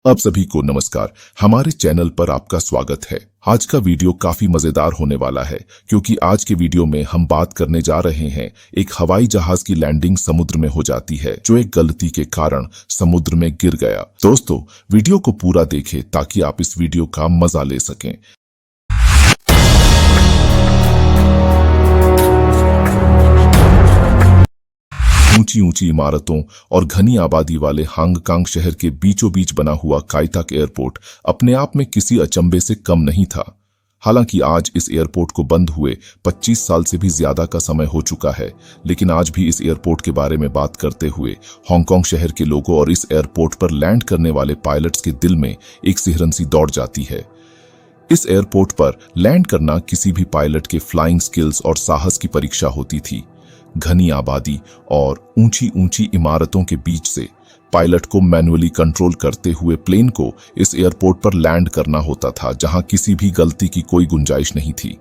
आप सभी को नमस्कार। हमारे चैनल पर आपका स्वागत है। आज का वीडियो काफी मजेदार होने वाला है क्योंकि आज के वीडियो में हम बात करने जा रहे हैं एक हवाई जहाज की लैंडिंग समुद्र में हो जाती है जो एक गलती के कारण समुद्र में गिर गया। दोस्तों, वीडियो को पूरा देखें ताकि आप इस वीडियो का मजा ले सकें। ऊंची ऊंची इमारतों और घनी आबादी वाले हांगकांग शहर के बीचों बीच बना हुआ काई tak एयरपोर्ट अपने आप में किसी अचंभे से कम नहीं था। हालांकि आज इस एयरपोर्ट को बंद हुए 25 साल से भी ज्यादा का समय हो चुका है, लेकिन आज भी इस एयरपोर्ट के बारे में बात करते हुए हांगकांग शहर के लोगों और इस एयरपोर्ट पर लैंड करने वाले पायलट्स के दिल में एक सिहरन सी दौड़ जाती है। इस एयरपोर्ट पर लैंड करना किसी भी पायलट के फ्लाइंग स्किल्स और साहस की परीक्षा होती थी। घनी आबादी और ऊंची ऊंची इमारतों के बीच से पायलट को मैन्युअली कंट्रोल करते हुए प्लेन को इस एयरपोर्ट पर लैंड करना होता था, जहां किसी भी गलती की कोई गुंजाइश नहीं थी।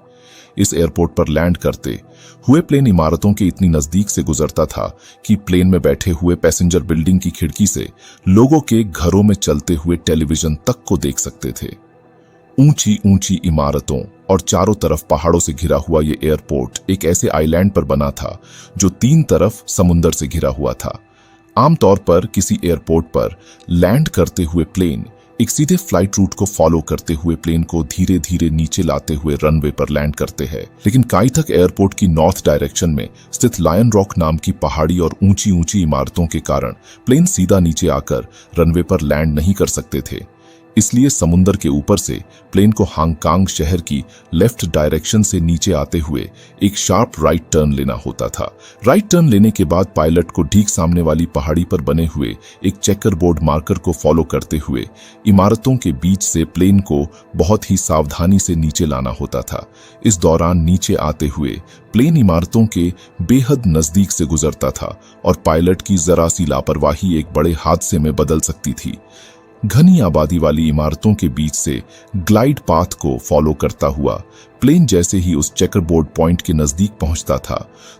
इस एयरपोर्ट पर लैंड करते हुए प्लेन इमारतों के इतनी नजदीक से गुजरता था कि प्लेन में बैठे हुए पैसेंजर बिल्डिंग की खिड़की से लोगों के घरों में चलते हुए टेलीविजन तक को देख सकते थे। ऊंची ऊंची इमारतों और चारों तरफ पहाड़ों से घिरा हुआ ये एयरपोर्ट एक ऐसे आइलैंड पर बना था जो 3 तरफ समुंदर से घिरा हुआ था। आमतौर पर किसी एयरपोर्ट पर लैंड करते हुए प्लेन एक सीधे फ्लाइट रूट को फॉलो करते हुए प्लेन को धीरे धीरे नीचे लाते हुए रनवे पर लैंड करते हैं, लेकिन काई tak एयरपोर्ट की नॉर्थ डायरेक्शन में स्थित लायन रॉक नाम की पहाड़ी और ऊंची ऊंची इमारतों के कारण प्लेन सीधा नीचे आकर रनवे पर लैंड नहीं कर सकते थे। इसलिए समुंदर के ऊपर से प्लेन को हांगकांग शहर की लेफ्ट डायरेक्शन से नीचे आते हुए एक शार्प राइट टर्न लेना होता था। राइट टर्न लेने के बाद पायलट को ठीक सामने वाली पहाड़ी पर बने हुए एक चेकर बोर्ड मार्कर को फॉलो करते हुए इमारतों के बीच से प्लेन को बहुत ही सावधानी से नीचे लाना होता था। इस दौरान नीचे आते हुए प्लेन इमारतों के बेहद नजदीक से गुजरता था और पायलट की जरा सी लापरवाही एक बड़े हादसे में बदल सकती थी। घनी आबादी वाली इमारतों के बीच से ग्लाइड पाथ को फॉलो करता हुआ प्लेन जैसे ही उस चेकरबोर्ड पॉइंट के नजदीक पहुंचता था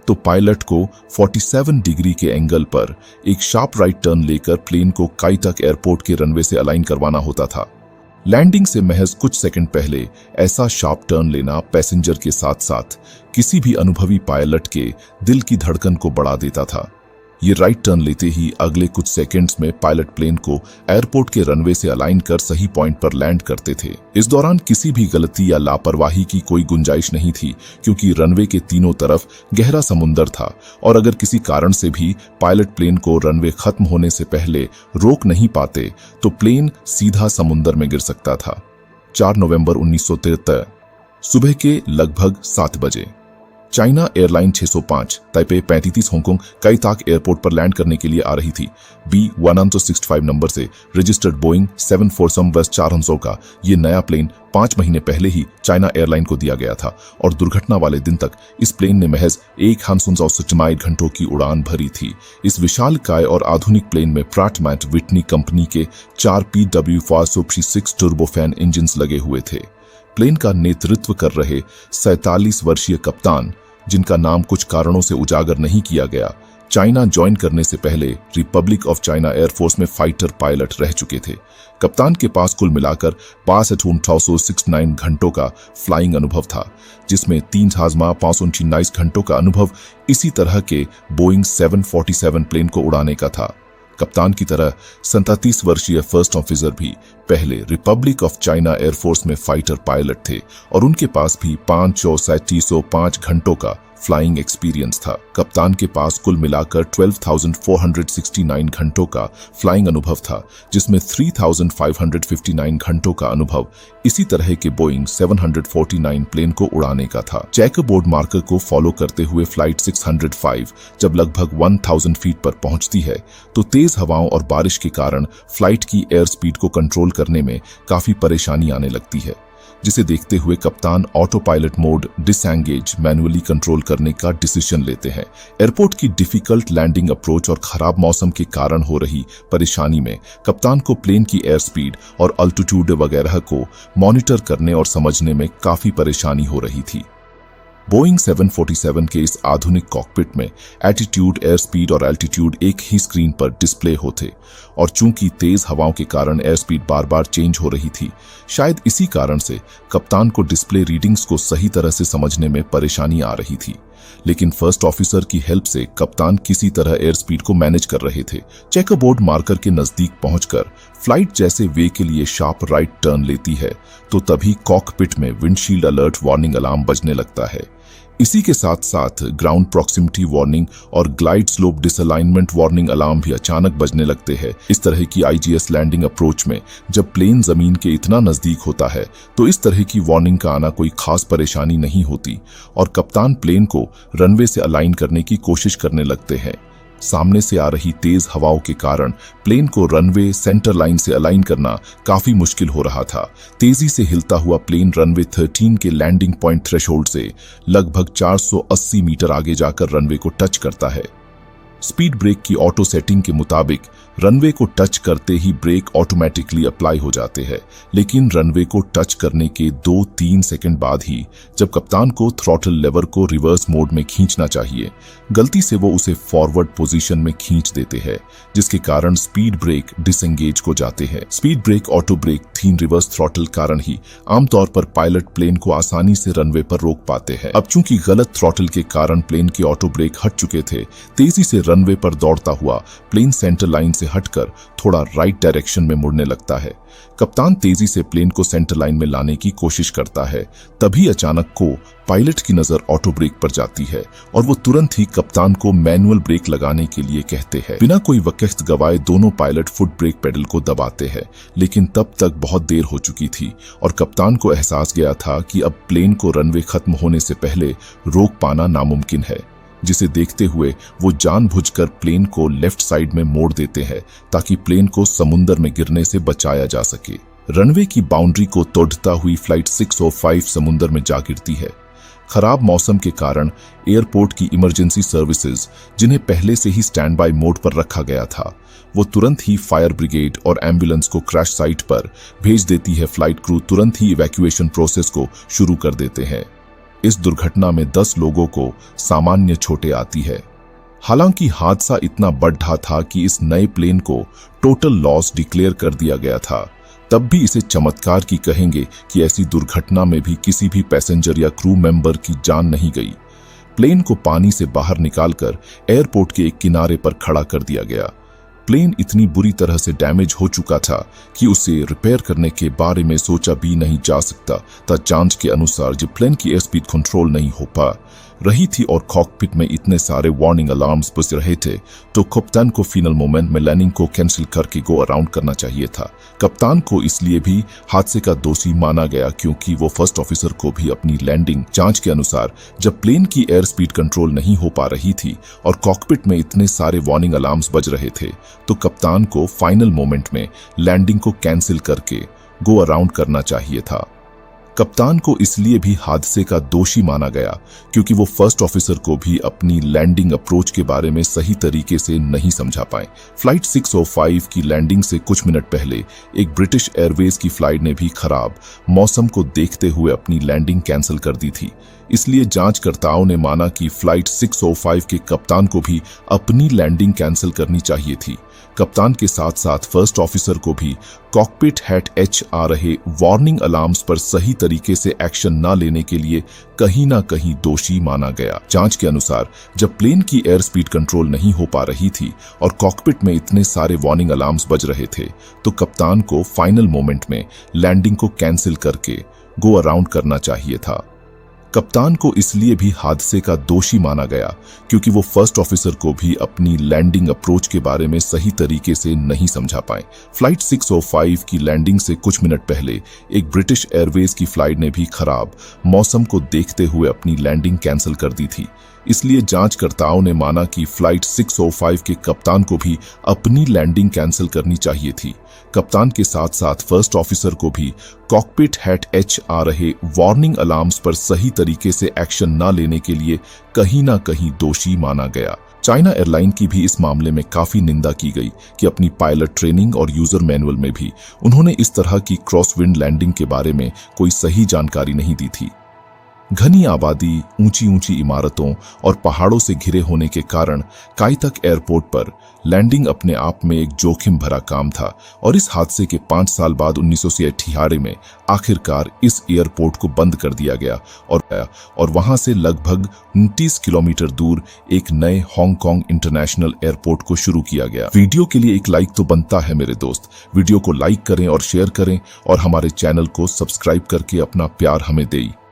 तो पायलट को 47 डिग्री के एंगल पर एक शार्प राइट टर्न लेकर प्लेन को काई tak एयरपोर्ट के रनवे से अलाइन करवाना होता था। लैंडिंग से महज कुछ सेकंड पहले ऐसा शार्प टर्न लेना पैसेंजर के साथ साथ किसी भी अनुभवी पायलट के दिल की धड़कन को बढ़ा देता था। ये राइट टर्न लेते ही अगले कुछ सेकंड्स में पायलट प्लेन को एयरपोर्ट के रनवे से अलाइन कर सही पॉइंट पर लैंड करते थे। इस दौरान किसी भी गलती या लापरवाही की कोई गुंजाइश नहीं थी क्योंकि रनवे के तीनों तरफ गहरा समुंदर था और अगर किसी कारण से भी पायलट प्लेन को रनवे खत्म होने से पहले रोक नहीं पाते तो प्लेन सीधा समुंदर में गिर सकता था। 4 नवंबर 1973 सुबह के लगभग 7 बजे चाइना एयरलाइन 605 ताइपे 35 हांगकांग काई tak एयरपोर्ट पर लैंड करने के लिए आ रही थी। B1265 नंबर से रजिस्टर्ड बोइंग 747 वेस्ट 400 का ये नया प्लेन 5 महीने पहले ही चाइना एयरलाइन को दिया गया था और दुर्घटना वाले दिन तक इस प्लेन ने महज 1 घंटों की उड़ान भरी थी। इस विशालकाय और आधुनिक प्लेन में प्रैट विटनी कंपनी के 4 PW436 टर्बोफैन इंजन लगे हुए थे। प्लेन का नेतृत्व कर रहे 47 वर्षीय कप्तान, जिनका नाम कुछ कारणों से उजागर नहीं किया गया, चाइना ज्वाइन करने से पहले रिपब्लिक ऑफ चाइना एयरफोर्स में फाइटर पायलट रह चुके थे। कप्तान के पास कुल मिलाकर 62,569 घंटों का फ्लाइंग अनुभव था, जिसमें 3,519 घंटों का अनुभव इसी तरह के बोइंग 747 प्लेन को उड़ाने का था। कप्तान की तरह 37 वर्षीय फर्स्ट ऑफिसर भी पहले रिपब्लिक ऑफ चाइना एयरफोर्स में फाइटर पायलट थे और उनके पास भी 5,305 घंटों का फ्लाइंग एक्सपीरियंस था। कप्तान के पास कुल मिलाकर 12,469 घंटों का फ्लाइंग अनुभव था, जिसमें 3,559 घंटों का अनुभव इसी तरह के बोइंग 749 प्लेन को उड़ाने का था। चेकर बोर्ड मार्कर को फॉलो करते हुए फ्लाइट 605 जब लगभग 1000 फीट पर पहुंचती है तो तेज हवाओं और बारिश के कारण फ्लाइट की एयर स्पीड को कंट्रोल करने में काफी परेशानी आने लगती है, जिसे देखते हुए कप्तान auto pilot mode disengage manually control करने का डिसीजन लेते हैं। एयरपोर्ट की डिफिकल्ट लैंडिंग अप्रोच और खराब मौसम के कारण हो रही परेशानी में कप्तान को प्लेन की एयर स्पीड और अल्टीट्यूड वगैरह को मॉनिटर करने और समझने में काफी परेशानी हो रही थी। बोइंग 747 के इस आधुनिक कॉकपिट में एटीट्यूड, एयर स्पीड और एल्टीट्यूड एक ही स्क्रीन पर डिस्प्ले होते और चूंकि तेज हवाओं के कारण एयर स्पीड बार बार चेंज हो रही थी, शायद इसी कारण से कप्तान को डिस्प्ले रीडिंग्स को सही तरह से समझने में परेशानी आ रही थी। लेकिन फर्स्ट ऑफिसर की हेल्प से कप्तान किसी तरह एयर स्पीड को मैनेज कर रहे थे। चेकर बोर्ड मार्कर के नजदीक पहुंचकर फ्लाइट जैसे वे के लिए शार्प राइट टर्न लेती है तो तभी कॉकपिट में विंडशील्ड अलर्ट वार्निंग अलार्म बजने लगता है। इसी के साथ साथ ग्राउंड प्रॉक्सिमिटी वार्निंग और ग्लाइड स्लोप डिसअलाइनमेंट वार्निंग अलार्म भी अचानक बजने लगते हैं। इस तरह की आईजीएस लैंडिंग अप्रोच में जब प्लेन जमीन के इतना नजदीक होता है तो इस तरह की वार्निंग का आना कोई खास परेशानी नहीं होती और कप्तान प्लेन को रनवे से अलाइन करने की कोशिश करने लगते हैं। सामने से आ रही तेज हवाओं के कारण प्लेन को रनवे सेंटर लाइन से अलाइन करना काफी मुश्किल हो रहा था। तेजी से हिलता हुआ प्लेन रनवे 13 के लैंडिंग पॉइंट थ्रेशोल्ड से लगभग 480 मीटर आगे जाकर रनवे को टच करता है। स्पीड ब्रेक की ऑटो सेटिंग के मुताबिक रनवे को टच करते ही ब्रेक ऑटोमेटिकली अप्लाई हो जाते हैं, लेकिन रनवे को टच करने के 2-3 सेकंड बाद ही जब कप्तान को थ्रॉटल लेवर को रिवर्स मोड में खींचना चाहिए, गलती से वो उसे फॉरवर्ड पोजीशन में खींच देते हैं, जिसके कारण स्पीड ब्रेक डिसएंगेज हो जाते हैं। स्पीड ब्रेक, ऑटो ब्रेक, थीन रिवर्स थ्रॉटल कारण ही आमतौर पर पायलट प्लेन को आसानी से रनवे पर रोक पाते हैं। अब चूंकि गलत थ्रॉटल के कारण प्लेन के ऑटो ब्रेक हट चुके थे, तेजी से रनवे पर दौड़ता हुआ प्लेन सेंटर लाइन से हटकर थोड़ा राइट डायरेक्शन में मुड़ने लगता है। कप्तान तेजी से प्लेन को सेंटर लाइन में लाने की कोशिश करता है, तभी अचानक को पायलट की नजर ऑटो ब्रेक पर जाती है और वो तुरंत ही कप्तान को मैनुअल ब्रेक लगाने के लिए कहते हैं। बिना कोई वक्त गवाए दोनों पायलट फुट ब्रेक पेडल को दबाते हैं, लेकिन तब तक बहुत देर हो चुकी थी और कप्तान को एहसास गया था कि अब प्लेन को रनवे खत्म होने से पहले रोक पाना नामुमकिन है, जिसे देखते हुए वो जानबूझकर प्लेन को लेफ्ट साइड में मोड़ देते हैं ताकि प्लेन को समुंदर में गिरने से बचाया जा सके। रनवे की बाउंड्री को तोड़ता हुई फ्लाइट 605 समुंदर में जा गिरती है। खराब मौसम के कारण एयरपोर्ट की इमरजेंसी सर्विसेज, जिन्हें पहले से ही स्टैंड बाय मोड पर रखा गया था, वो तुरंत ही फायर ब्रिगेड और एम्बुलेंस को क्रैश साइट पर भेज देती है। फ्लाइट क्रू तुरंत ही इवैक्यूएशन प्रोसेस को शुरू कर देते हैं। इस दुर्घटना में 10 लोगों को सामान्य चोटें आती है। हालांकि हादसा इतना बढ़ा था कि इस नए प्लेन को टोटल लॉस डिक्लेयर कर दिया गया था, तब भी इसे चमत्कार की कहेंगे कि ऐसी दुर्घटना में भी किसी भी पैसेंजर या क्रू मेंबर की जान नहीं गई। प्लेन को पानी से बाहर निकालकर एयरपोर्ट के एक किनारे पर खड़ा कर दिया गया। प्लेन इतनी बुरी तरह से डैमेज हो चुका था कि उसे रिपेयर करने के बारे में सोचा भी नहीं जा सकता था। जांच के अनुसार जब प्लेन की एयर स्पीड कंट्रोल नहीं हो पा रही थी और कॉकपिट में इतने सारे वार्निंग अलार्म्स बज रहे थे, तो कप्तान को फाइनल मोमेंट में लैंडिंग को कैंसिल करके गो अराउंड करना चाहिए था। कप्तान को इसलिए भी हादसे का दोषी माना गया क्योंकि वो फर्स्ट ऑफिसर को भी अपनी लैंडिंग जांच के अनुसार जब प्लेन की एयर स्पीड कंट्रोल नहीं हो पा रही थी और कॉकपिट में इतने सारे वार्निंग अलार्म्स बज रहे थे, तो कप्तान को फाइनल मोमेंट में लैंडिंग को कैंसिल करके गो अराउंड करना चाहिए था। कप्तान को इसलिए भी हादसे का दोषी माना गया क्योंकि वो फर्स्ट ऑफिसर को भी अपनी लैंडिंग अप्रोच के बारे में सही तरीके से नहीं समझा पाए। फ्लाइट 605 की लैंडिंग से कुछ मिनट पहले एक ब्रिटिश एयरवेज की फ्लाइट ने भी खराब मौसम को देखते हुए अपनी लैंडिंग कैंसिल कर दी थी। इसलिए जांचकर्ताओं ने माना कि फ्लाइट 605 के कप्तान को भी अपनी लैंडिंग कैंसिल करनी चाहिए थी। कप्तान के साथ साथ फर्स्ट ऑफिसर को भी कॉकपिट हैट एच आ रहे वार्निंग अलार्म्स पर सही तरीके से एक्शन न लेने के लिए कहीं ना कहीं दोषी माना गया। जांच के अनुसार जब प्लेन की एयर स्पीड कंट्रोल नहीं हो पा रही थी और कॉकपिट में इतने सारे वार्निंग अलार्म्स बज रहे थे, तो कप्तान को फाइनल मोमेंट में लैंडिंग को कैंसिल करके गो अराउंड करना चाहिए था। कप्तान को इसलिए भी हादसे का दोषी माना गया क्योंकि वो फर्स्ट ऑफिसर को भी अपनी लैंडिंग अप्रोच के बारे में सही तरीके से नहीं समझा पाए। फ्लाइट 605 की लैंडिंग से कुछ मिनट पहले एक ब्रिटिश एयरवेज की फ्लाइट ने भी खराब मौसम को देखते हुए अपनी लैंडिंग कैंसिल कर दी थी। इसलिए जांचकर्ताओं ने माना कि फ्लाइट 605 के कप्तान को भी अपनी लैंडिंग कैंसिल करनी चाहिए थी। कप्तान के साथ साथ फर्स्ट ऑफिसर को भी कॉकपिट हैट एच आ रहे वार्निंग अलार्म्स पर सही तरीके से एक्शन न लेने के लिए कहीं ना कहीं दोषी माना गया। चाइना एयरलाइन की भी इस मामले में काफी निंदा की गई कि अपनी पायलट ट्रेनिंग और यूजर मैनुअल में भी उन्होंने इस तरह की क्रॉस विंड लैंडिंग के बारे में कोई सही जानकारी नहीं दी थी। घनी आबादी, ऊंची ऊंची इमारतों और पहाड़ों से घिरे होने के कारण काई तक एयरपोर्ट पर लैंडिंग अपने आप में एक जोखिम भरा काम था और इस हादसे के 5 साल बाद 1988 में आखिरकार इस एयरपोर्ट को बंद कर दिया गया और वहां से लगभग 29 किलोमीटर दूर एक नए हांगकांग इंटरनेशनल एयरपोर्ट को शुरू किया गया। वीडियो के लिए एक लाइक तो बनता है मेरे दोस्त। वीडियो को लाइक करें और शेयर करें और हमारे चैनल को सब्सक्राइब करके अपना प्यार हमें दें।